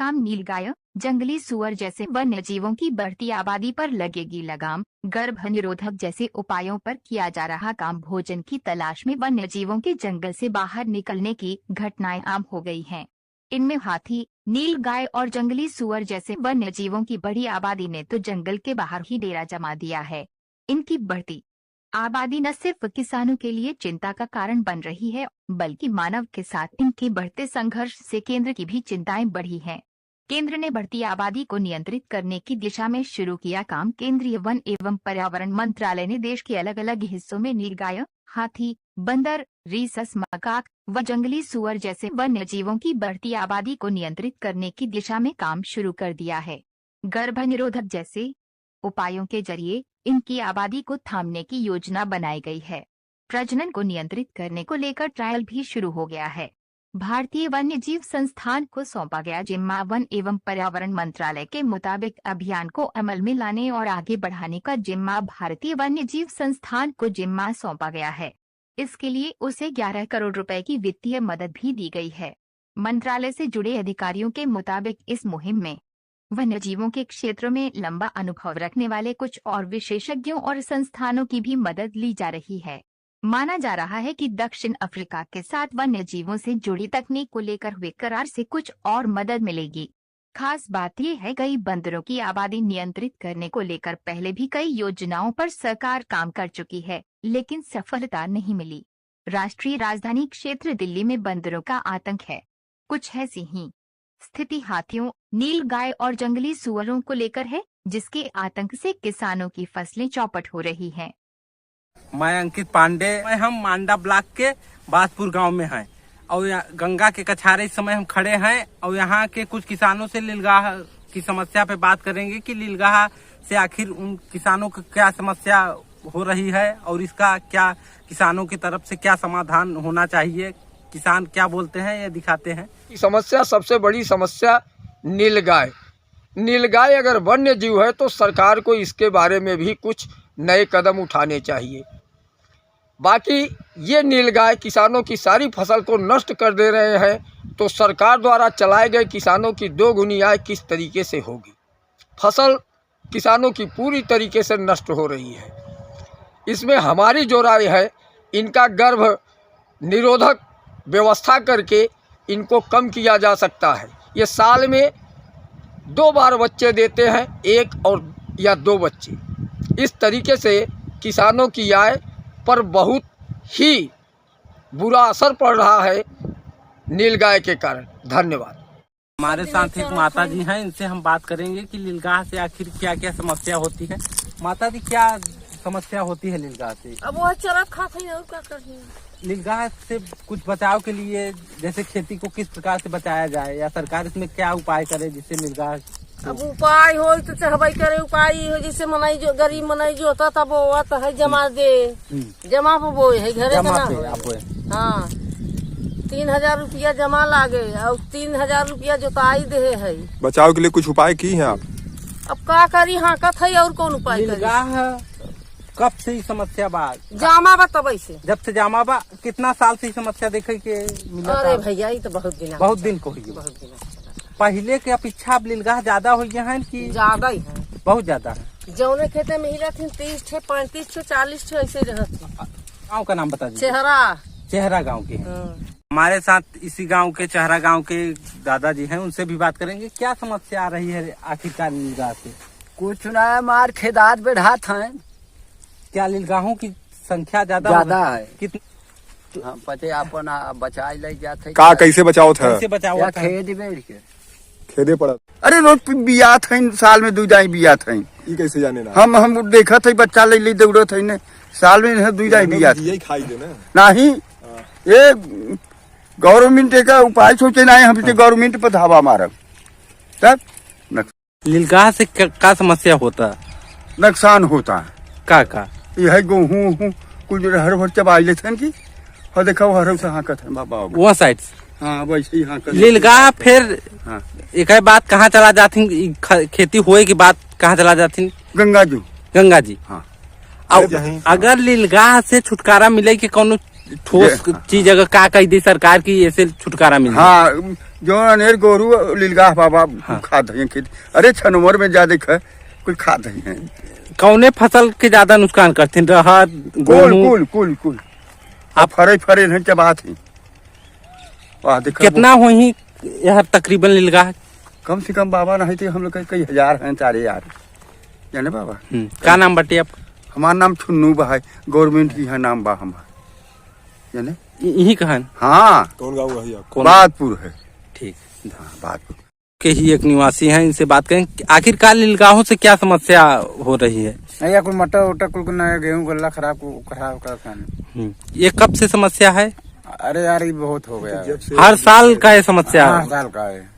काम नीलगाय, जंगली सुअर जैसे वन्य जीवों की बढ़ती आबादी पर लगेगी लगाम। गर्भ निरोधक जैसे उपायों पर किया जा रहा काम। भोजन की तलाश में वन्य जीवों के जंगल से बाहर निकलने की घटनाएं आम हो गई हैं। इनमें हाथी, नीलगाय और जंगली सुअर जैसे वन्य जीवों की बड़ी आबादी ने तो जंगल के बाहर ही डेरा जमा दिया है। इनकी बढ़ती आबादी न सिर्फ किसानों के लिए चिंता का कारण बन रही है, बल्कि मानव के साथ इनके बढ़ते संघर्ष से केंद्र की भी चिंताएं बढ़ी हैं। केंद्र ने बढ़ती आबादी को नियंत्रित करने की दिशा में शुरू किया काम। केंद्रीय वन एवं पर्यावरण मंत्रालय ने देश के अलग अलग हिस्सों में नीलगाय, हाथी, बंदर, रीसस मकाक व जंगली सुअर जैसे वन्य जीवों की बढ़ती आबादी को नियंत्रित करने की दिशा में काम शुरू कर दिया है। गर्भ निरोधक जैसे उपायों के जरिए इनकी आबादी को थामने की योजना बनाई गई है। प्रजनन को नियंत्रित करने को लेकर ट्रायल भी शुरू हो गया है। भारतीय वन्य जीव संस्थान को सौंपा गया जिम्मा। वन एवं पर्यावरण मंत्रालय के मुताबिक अभियान को अमल में लाने और आगे बढ़ाने का जिम्मा भारतीय वन्य जीव संस्थान को जिम्मा सौंपा गया है। इसके लिए उसे 11 करोड़ रुपए की वित्तीय मदद भी दी गई है। मंत्रालय से जुड़े अधिकारियों के मुताबिक इस मुहिम में वन्य जीवों के क्षेत्र में लंबा अनुभव रखने वाले कुछ और विशेषज्ञों और संस्थानों की भी मदद ली जा रही है। माना जा रहा है कि दक्षिण अफ्रीका के साथ वन्य जीवों से जुड़ी तकनीक को लेकर हुए करार से कुछ और मदद मिलेगी। खास बात यह है, कई बंदरों की आबादी नियंत्रित करने को लेकर पहले भी कई योजनाओं पर सरकार काम कर चुकी है, लेकिन सफलता नहीं मिली। राष्ट्रीय राजधानी क्षेत्र दिल्ली में बंदरों का आतंक है। कुछ ऐसी ही स्थिति हाथियों, नीलगाय और जंगली सुअरों को लेकर है, जिसके आतंक से किसानों की फसलें चौपट हो रही हैं। मैं अंकित पांडे, हम मांडा ब्लॉक के बासपुर गांव में हैं और गंगा के कछारे इस समय हम खड़े हैं और यहाँ के कुछ किसानों से नीलगाह की समस्या पे बात करेंगे कि नीलगाह से आखिर उन किसानों को क्या समस्या हो रही है और इसका क्या किसानों की तरफ से क्या समाधान होना चाहिए, किसान क्या बोलते हैं ये दिखाते हैं। समस्या सबसे बड़ी समस्या नीलगाय। नीलगाय अगर वन्य जीव है तो सरकार को इसके बारे में भी कुछ नए कदम उठाने चाहिए। बाकी ये नीलगाय किसानों की सारी फसल को नष्ट कर दे रहे हैं, तो सरकार द्वारा चलाए गए किसानों की दोगुनी आय किस तरीके से होगी। फसल किसानों की पूरी तरीके से नष्ट हो रही है। इसमें हमारी जो राय है, इनका गर्भ निरोधक व्यवस्था करके इनको कम किया जा सकता है। ये साल में 2 बार बच्चे देते हैं, 1 और या 2 बच्चे। इस तरीके से किसानों की आय पर बहुत ही बुरा असर पड़ रहा है नीलगाय के कारण। धन्यवाद। हमारे साथ एक माता जी हैं, इनसे हम बात करेंगे कि नीलगाह से आखिर क्या क्या समस्या होती है। माता जी, क्या समस्या होती है नीलगाह से? अब वो चरक खाते हैं और क्या करते हैं। नीलगाह से कुछ बचाव के लिए जैसे खेती को किस प्रकार से बचाया जाए, या सरकार इसमें क्या उपाय करे जिससे नीलगाह? अब उपाय हो तो चाहबई करे, उपाय हो जैसे मनाई जो गरीब मनाई जो होता तब वो तो है जमा दे, जमा पे बोए है घरे जमा ना पे हो। आप बोए। हाँ, 3000 रुपया जमा लागे और 3000 रुपया जोताई दे है। बचाव के लिए कुछ उपाय की हैं आप? अब का करी, हाँ कथ है और कौन उपाय करी। नीलगाह कब से ही समस्या बा? जामा बा तब से, जब से जामा बा। कितना साल से समस्या देखे के मिला? अरे भैया ये तो बहुत दिन को हुई। पहले के अपेक्षा अब नीलगाह ज्यादा हो गया है कि ज्यादा ही है? बहुत ज्यादा है। जौने खेते में हिला थी 30 ठे 35 ठे 40 ठे ऐसे रहते। गाँव का नाम बता दीजिए। चेहरा गाँव के। हमारे साथ इसी गांव के चेहरा गांव के दादाजी हैं, उनसे भी बात करेंगे क्या समस्या आ रही है आखिरकार नीलगाह से। कुछ ना, मार खेदात बढ़ात हैं। क्या नीलगाहों की संख्या ज्यादा है? कितनी? हम पते अपन बचाए ले जाते। का कैसे बचाओ था? कैसे बचाओ था? खेद बेड़ के खेदे पड़ा। अरे रोज बिया थे, साल में 2 जाई बिया थे। ये कैसे जाने ना? हम देखा थे बच्चा ले ले दौड़त है, साल में 2 जाई बिया यही खाई दे ना। नहीं, ये गवर्नमेंट का उपाय सोचे ना, हमसे गवर्नमेंट पर धावा मारब तब। नीलगाह से क्या समस्या होता? नुकसान होता है। का यह गेहूँ कुछ हर चबाई लेते हैं कि और देखो हर से हाँकत है बाबा वो साइड। हाँ वैसे ही हाँकत। नीलगाह फिर हाँ। एक बात कहाँ चला जाती, खेती हुए की बात कहाँ चला जाती? गंगा जी। गंगा जी। हाँ। अगर नीलगाह से छुटकारा मिले कि कौन ठोस चीज अगर का कही दी सरकार की ऐसे छुटकारा मिल जाए। हाँ जो अनेर गोरू लीलगाह बाबा खाद है खेती। अरे छनमर में ज्यादा कुछ खाद है। कौने फसल के ज्यादा नुकसान करते हैं? रहर, कुल गेहूं? कुल कुल कुल आप फरे नहीं चबात है। वाह देखो कितना हुई यह तकरीबन लीलगाह? कम से कम बाबा नहीं थे हम लोग कई हजार हैं, 4000 जाने बाबा। क्या नाम बटे आपका? हमारा नाम छुन्नू बा है, गवर्नमेंट की है नाम बा हमारा जाने। यही कहन हाँ कौन गाँव है आप? कौन? बादपुर है। ठीक। हाँ बादपुर के ही एक निवासी हैं, इनसे बात करें। आखिरकार लीलगाहों से क्या समस्या हो रही है? या कुल मटर उटर कुल नया गेहूं गल्ला खराब कर। ये कब से समस्या है? अरे यार ये बहुत हो गया है। हर साल का ये समस्या हाँ, है? साल का है।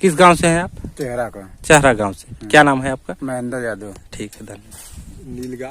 किस गांव से हैं आप? चेहरा का चहरा गांव से। क्या नाम है आपका? महेंद्र यादव। ठीक है, धन्यवाद। नीलगाय